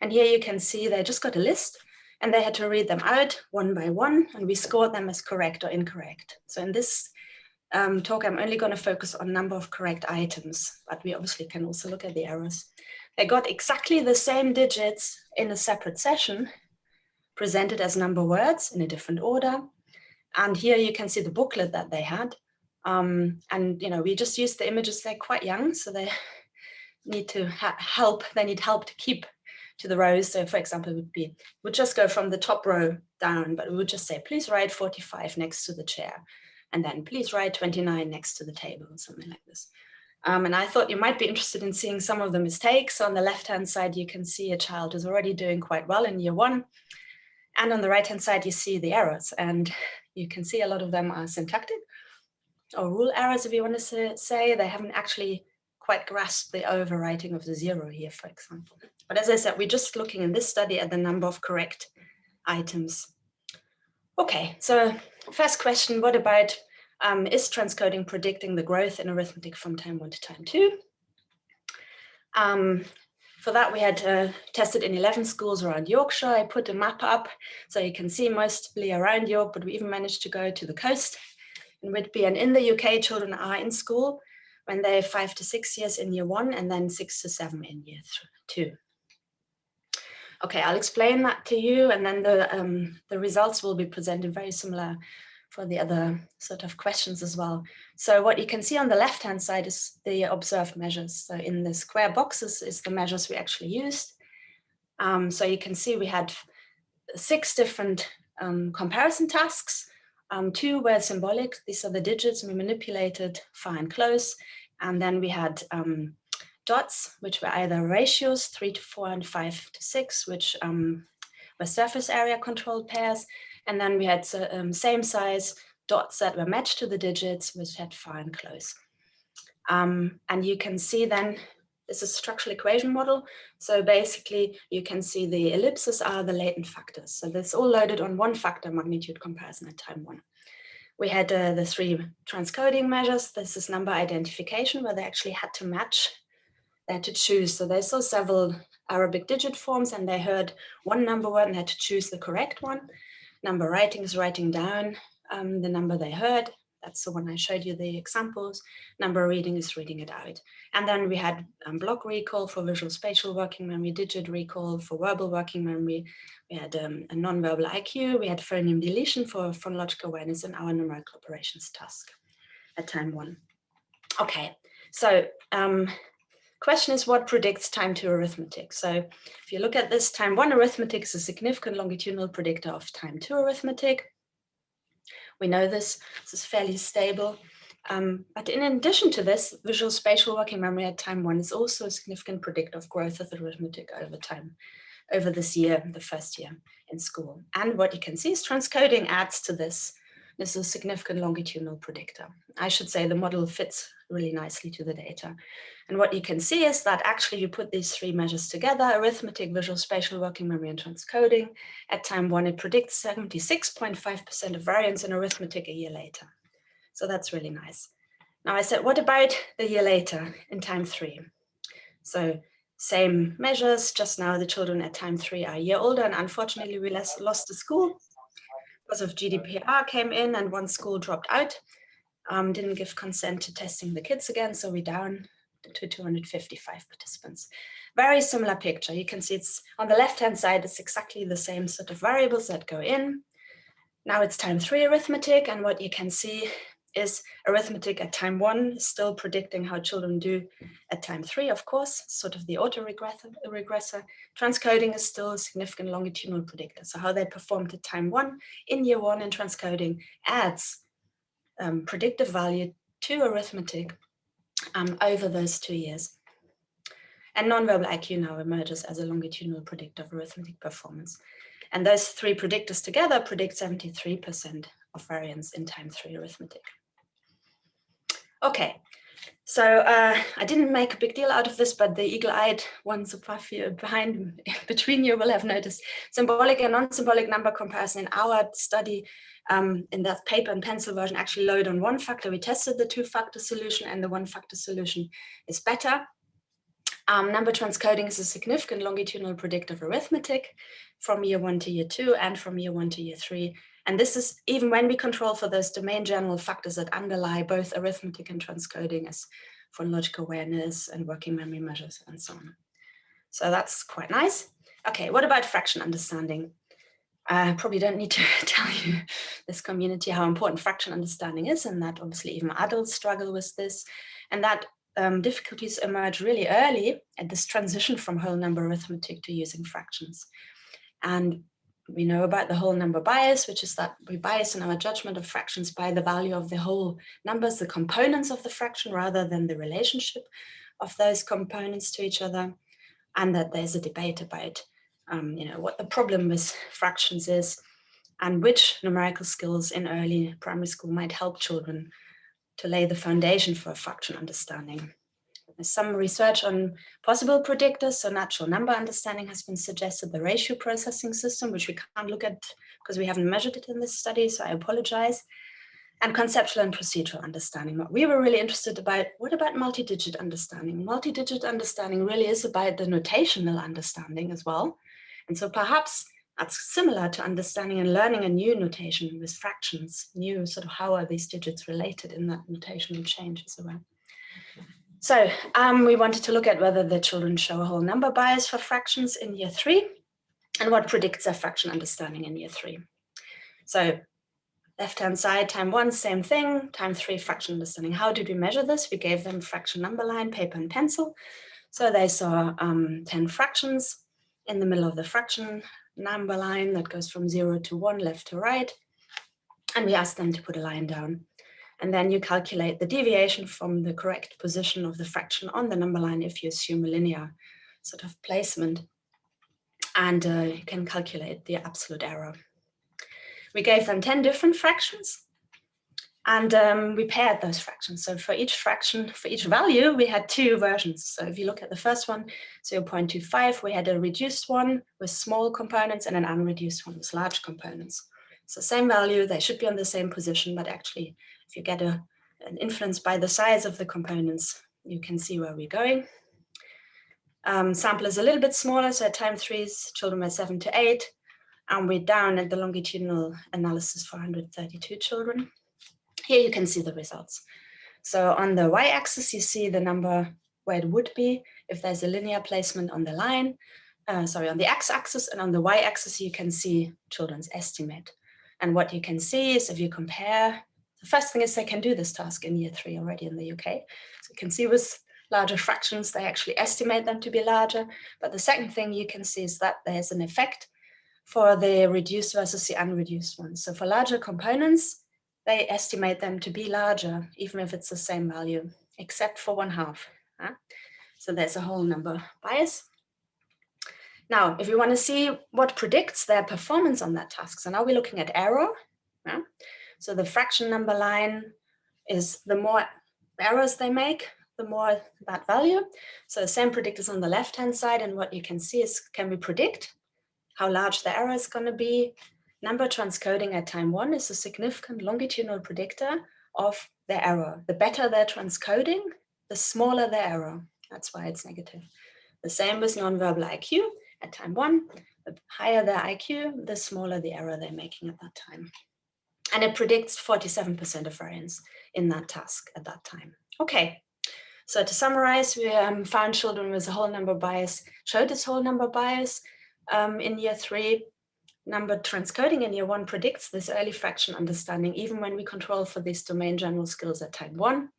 And here you can see they just got a list and they had to read them out one by one, and we scored them as correct or incorrect. So in this talk, I'm only going to focus on number of correct items, but we obviously can also look at the errors. They got exactly the same digits in a separate session, presented as number words in a different order. And here you can see the booklet that they had. And we just used the images. They're quite young, so they need to help. They need help to keep to the rows. So for example, we'd just go from the top row down, but we would just say, please write 45 next to the chair. And then please write 29 next to the table, or something like this. And I thought you might be interested in seeing some of the mistakes. On the left-hand side, you can see a child is already doing quite well in year 1. And on the right-hand side, you see the errors. And you can see a lot of them are syntactic or rule errors, if you want to say. They haven't actually quite grasped the overwriting of the 0 here, for example. But as I said, we're just looking in this study at the number of correct items. Okay, so first question, what about is transcoding predicting the growth in arithmetic from time 1 to time 2? For that, we had tested in 11 schools around Yorkshire. I put a map up so you can see mostly around York, but we even managed to go to the coast in Whitby. And in the UK, children are in school when they're 5 to 6 years in year 1 and then 6 to 7 in year 2. Okay, I'll explain that to you, and then the results will be presented very similar for the other sort of questions as well. So what you can see on the left-hand side is the observed measures. So in the square boxes is the measures we actually used. So you can see we had 6 different comparison tasks. 2 were symbolic. These are the digits we manipulated far and close. And then we had dots, which were either ratios, 3 to 4 and 5 to 6, which were surface area controlled pairs. And then we had same size dots that were matched to the digits, which had far and close. And you can see then, this is a structural equation model. So basically you can see the ellipses are the latent factors. So this all loaded on 1 factor magnitude comparison at time 1. We had the 3 transcoding measures. This is number identification, where they actually had to match they had to choose. So they saw several Arabic digit forms and they heard one number word and had to choose the correct one. Number writing is writing down the number they heard. That's the one I showed you the examples. Number reading is reading it out. And then we had block recall for visual spatial working memory, digit recall for verbal working memory. We had a non-verbal IQ. We had phoneme deletion for phonological awareness in our numerical operations task at time 1. Okay, so question is, what predicts time 2 arithmetic? So if you look at this, time 1 arithmetic is a significant longitudinal predictor of time 2 arithmetic. We know this is fairly stable. But in addition to this, visual spatial working memory at time 1 is also a significant predictor of growth of the arithmetic over time, over this year, the first year in school. And what you can see is transcoding adds to this. This is a significant longitudinal predictor. I should say the model fits really nicely to the data. And what you can see is that actually you put these 3 measures together, arithmetic, visual spatial working memory, and transcoding. At time 1, it predicts 76.5% of variance in arithmetic a year later. So that's really nice. Now I said, what about the year later in time 3? So same measures, just now the children at time 3 are a year older, and unfortunately we lost the school because of GDPR came in and one school dropped out, didn't give consent to testing the kids again, so we're down to 255 participants. Very similar picture. You can see it's on the left-hand side, it's exactly the same sort of variables that go in. Now it's time 3 arithmetic, and what you can see is arithmetic at time 1 is still predicting how children do at time 3, of course, sort of the auto-regressor. Transcoding is still a significant longitudinal predictor. So how they performed at time 1 in year 1 in transcoding adds predictive value to arithmetic over those 2 years. And nonverbal IQ now emerges as a longitudinal predictor of arithmetic performance. And those 3 predictors together predict 73% of variance in time 3 arithmetic. Okay, so I didn't make a big deal out of this, but the eagle-eyed ones between you will have noticed symbolic and non-symbolic number comparison in our study. In that paper and pencil version actually load on 1 factor. We tested the 2-factor solution and the 1-factor solution is better. Number transcoding is a significant longitudinal predictor of arithmetic from year 1 to year 2 and from year 1 to year 3. And this is even when we control for those domain general factors that underlie both arithmetic and transcoding as phonological awareness and working memory measures and so on. So that's quite nice. Okay, what about fraction understanding? I probably don't need to tell you this community how important fraction understanding is, and that obviously even adults struggle with this, and that difficulties emerge really early at this transition from whole number arithmetic to using fractions. And we know about the whole number bias, which is that we bias in our judgment of fractions by the value of the whole numbers, the components of the fraction, rather than the relationship of those components to each other. And that there's a debate about what the problem with fractions is and which numerical skills in early primary school might help children to lay the foundation for a fraction understanding. There's some research on possible predictors, so natural number understanding has been suggested, the ratio processing system, which we can't look at because we haven't measured it in this study, so I apologize, and conceptual and procedural understanding. What we were really interested about, what about multi-digit understanding? Multi-digit understanding really is about the notational understanding as well, and so perhaps that's similar to understanding and learning a new notation with fractions, new sort of how are these digits related in that notational change as well. So we wanted to look at whether the children show a whole number bias for fractions in year 3 and what predicts their fraction understanding in year 3. So left-hand side, time 1, same thing, time 3, fraction understanding. How did we measure this? We gave them fraction number line, paper and pencil. So they saw 10 fractions in the middle of the fraction number line that goes from 0 to 1, left to right. And we asked them to put a line down. And then you calculate the deviation from the correct position of the fraction on the number line if you assume a linear sort of placement. And you can calculate the absolute error. We gave them 10 different fractions and we paired those fractions. So for each fraction, for each value, we had 2 versions. So if you look at the first one, 0.25, we had a reduced one with small components and an unreduced one with large components. So same value, they should be on the same position, but actually if you get an influence by the size of the components, you can see where we're going. Sample is a little bit smaller, so at time 3, children were 7 to 8, and we're down at the longitudinal analysis for 132 children. Here you can see the results. So on the y-axis, you see the number where it would be if there's a linear placement on the line, on the x-axis, and on the y-axis, you can see children's estimate. And what you can see is if you compare, the first thing is they can do this task in year 3 already in the UK. So you can see with larger fractions, they actually estimate them to be larger. But the second thing you can see is that there's an effect for the reduced versus the unreduced ones. So for larger components, they estimate them to be larger, even if it's the same value, except for 1/2. So there's a whole number bias. Now, if you want to see what predicts their performance on that task, so now we're looking at error. So the fraction number line is the more errors they make, the more that value. So the same predictors on the left-hand side, and what you can see is, can we predict how large the error is going to be? Number transcoding at time 1 is a significant longitudinal predictor of the error. The better their transcoding, the smaller the error. That's why it's negative. The same with nonverbal IQ at time 1. The higher their IQ, the smaller the error they're making at that time. And it predicts 47% of variance in that task at that time. Okay, so to summarize, we found children with a whole number bias, showed this whole number bias in year 3. Number transcoding in year 1 predicts this early fraction understanding, even when we control for these domain general skills at time 1.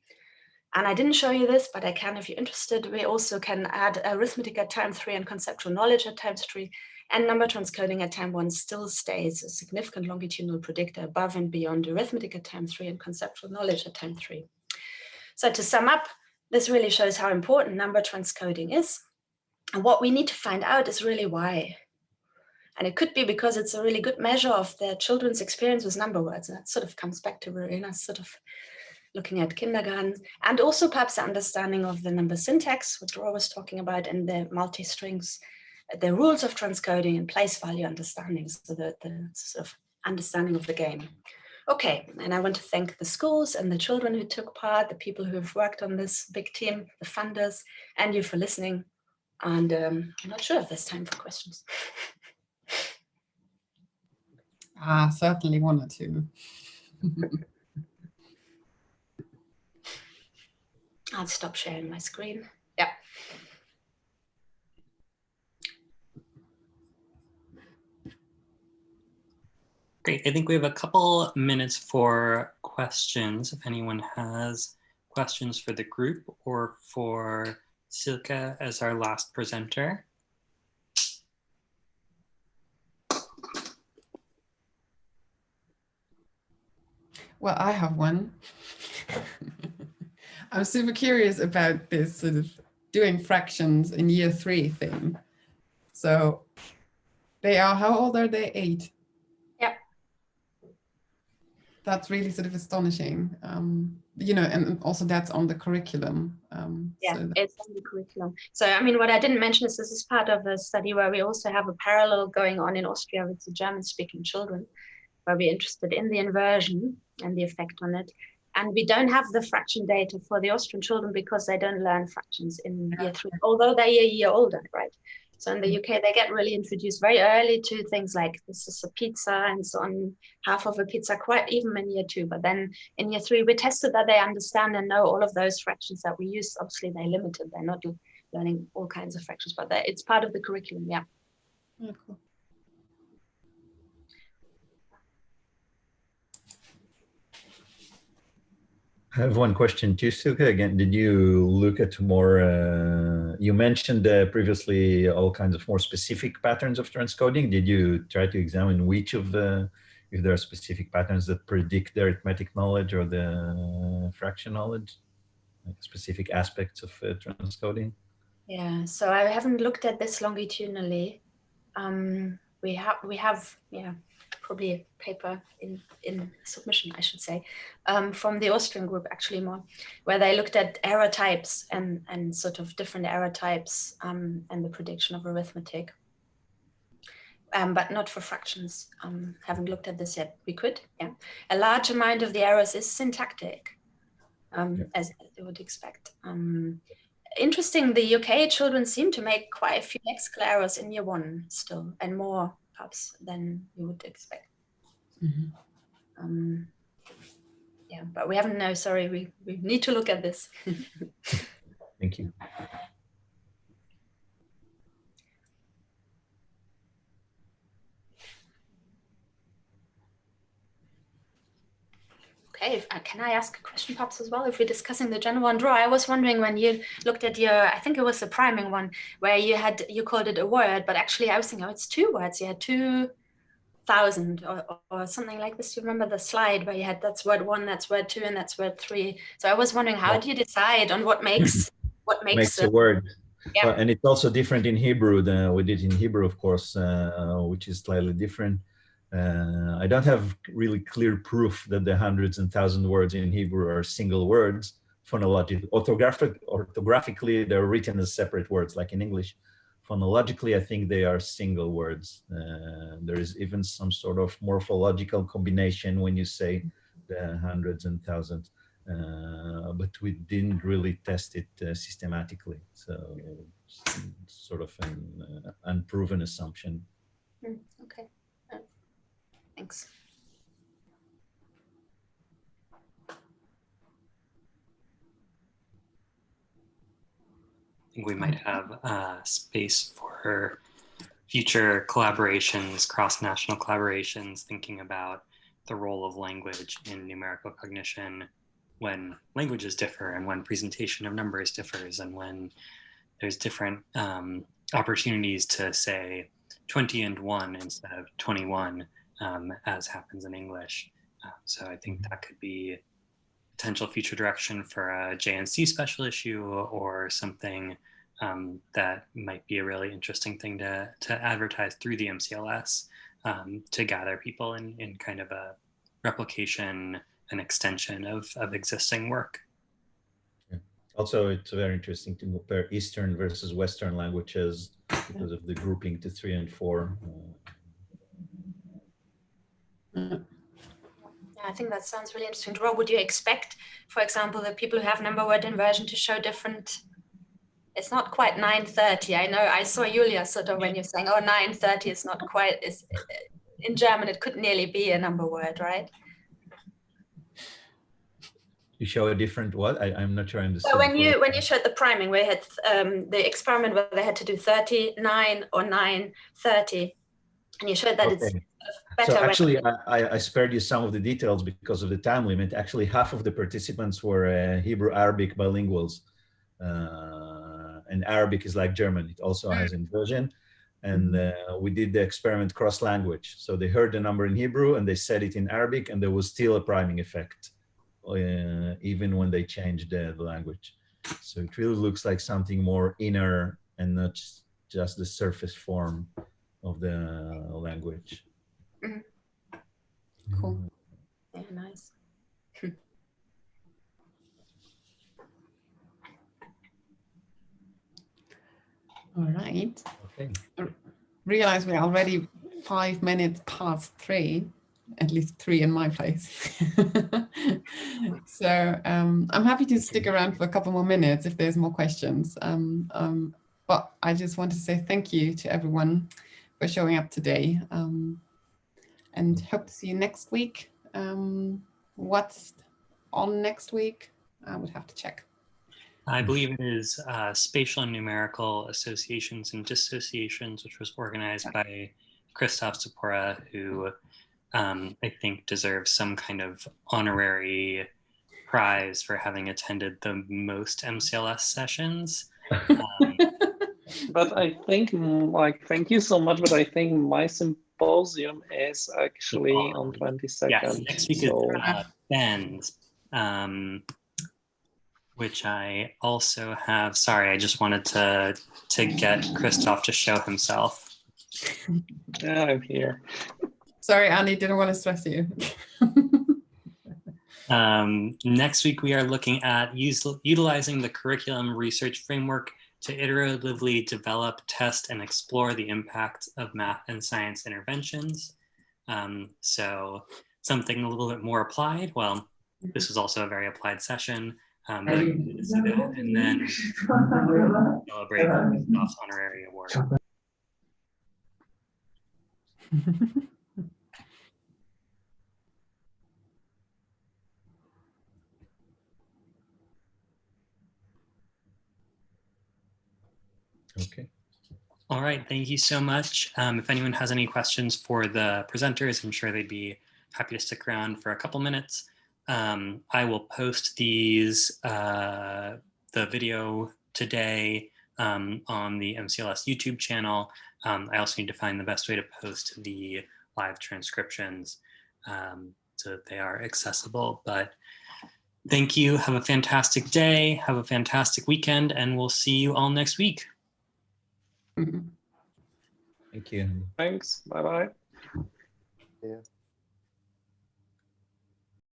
And I didn't show you this, but I can if you're interested. We also can add arithmetic at time 3 and conceptual knowledge at time 3. And number transcoding at time 1 still stays a significant longitudinal predictor above and beyond arithmetic at time 3 and conceptual knowledge at time 3. So to sum up, this really shows how important number transcoding is. And what we need to find out is really why. And it could be because it's a really good measure of the children's experience with number words. And that sort of comes back to Verena's sort of looking at kindergarten, and also perhaps the understanding of the number syntax, what Dror was talking about, and the multi-strings, the rules of transcoding and place value understanding, so the sort of understanding of the game. Okay, and I want to thank the schools and the children who took part, the people who have worked on this big team, the funders, and you for listening. And I'm not sure if there's time for questions. Certainly 1 or 2. I'll stop sharing my screen. Yeah. Great. I think we have a couple minutes for questions. If anyone has questions for the group or for Silke as our last presenter. Well, I have one. I'm super curious about this sort of doing fractions in year 3 thing. So they are, how old are they? 8? Yeah. That's really sort of astonishing. You know, and also that's on the curriculum. Yeah, so it's on the curriculum. So, I mean, what I didn't mention is this is part of a study where we also have a parallel going on in Austria with the German-speaking children, where we're interested in the inversion and the effect on it. And we don't have the fraction data for the Austrian children because they don't learn fractions in year 3, although they're a year older, right? So in the UK, they get really introduced very early to things like this is a pizza and so on, half of a pizza, quite even in year 2. But then in year 3, we tested that they understand and know all of those fractions that we use. Obviously, they're limited. They're not learning all kinds of fractions, but it's part of the curriculum, yeah. yeah, cool. I have one question too, Silke. Again, did you look at more, you mentioned previously all kinds of more specific patterns of transcoding. Did you try to examine which of the, if there are specific patterns that predict the arithmetic knowledge or the fraction knowledge, like specific aspects of transcoding? Yeah, so I haven't looked at this longitudinally. We have, yeah, probably a paper in submission, I should say, from the Austrian group, actually more, where they looked at error types and sort of different error types and the prediction of arithmetic, but not for fractions. Haven't looked at this yet. We could, yeah. A large amount of the errors is syntactic, as you would expect. interesting, the UK children seem to make quite a few lexical errors in year 1 still, and more perhaps than you would expect. Mm-hmm. Yeah, but we haven't, no, sorry, we need to look at this. Thank you. Okay, can I ask a question perhaps as well? If we're discussing the general one, Dror, I was wondering when you looked at your, I think it was the priming one, where you called it a word, but actually I was thinking, oh, it's 2 words. You had 2,000 or something like this. You remember the slide where you had that's word 1, that's word 2, and that's word 3. So I was wondering, how do you decide on what makes a word? Yeah. Well, and it's also different in Hebrew than we did in Hebrew, of course, which is slightly different. I don't have really clear proof that the hundreds and thousand words in Hebrew are single words. Phonologically, orthographically, they're written as separate words, like in English. Phonologically, I think they are single words. There is even some sort of morphological combination when you say the hundreds and thousands, but we didn't really test it systematically. So it's sort of an unproven assumption. Okay. Thanks. I think we might have space for future collaborations, cross-national collaborations, thinking about the role of language in numerical cognition when languages differ and when presentation of numbers differs and when there's different opportunities to say 20 and 1 instead of 21, as happens in English. So I think that could be potential future direction for a JNC special issue or something that might be a really interesting thing to advertise through the MCLS to gather people in kind of a replication and extension of existing work. Yeah. Also, it's very interesting to compare Eastern versus Western languages because of the grouping to 3 and 4. I think that sounds really interesting. Dror, would you expect, for example, the people who have number word inversion to show different? It's not quite 9:30. I know I saw Julia sort of when you're saying, oh, 9:30 is not quite, in German, it could nearly be a number word, right? You show a different what? I'm not sure I understand. So when you showed the priming, where you had the experiment where they had to do 39 or 9:30, and you showed that it's better. So actually, I spared you some of the details because of the time limit. Actually, half of the participants were Hebrew-Arabic bilinguals. And Arabic is like German. It also has inversion. And we did the experiment cross-language. So they heard the number in Hebrew and they said it in Arabic, and there was still a priming effect, even when they changed the language. So it really looks like something more inner and not just the surface form of the language. Cool. Yeah, nice. All right. Okay. Realize we're already 5 minutes past 3, at least 3 in my place. So I'm happy to stick around for a couple more minutes if there's more questions. But I just want to say thank you to everyone for showing up today, and hope to see you next week. What's on next week? I would have to check. I believe it is Spatial and Numerical Associations and Dissociations, which was organized by Christoph Zipora, who I think deserves some kind of honorary prize for having attended the most MCLS sessions. But I think, thank you so much, but I think my symposium is actually on 22nd. Yes, next week is Ben's. Which I also have. Sorry, I just wanted to get Christoph to show himself. Yeah, I'm here. Sorry, Annie, didn't want to stress you. Next week, we are looking at utilizing the curriculum research framework to iteratively develop, test, and explore the impact of math and science interventions. So something a little bit more applied. Well, this was also a very applied session. But I'm excited to see that, and then celebrate Stoff's honorary award. Okay. All right, thank you so much. If anyone has any questions for the presenters, I'm sure they'd be happy to stick around for a couple minutes. I will post these, the video today on the MCLS YouTube channel. I also need to find the best way to post the live transcriptions so that they are accessible. But thank you, have a fantastic day, have a fantastic weekend, and we'll see you all next week. Thank you. Thanks. Bye-bye. Yeah.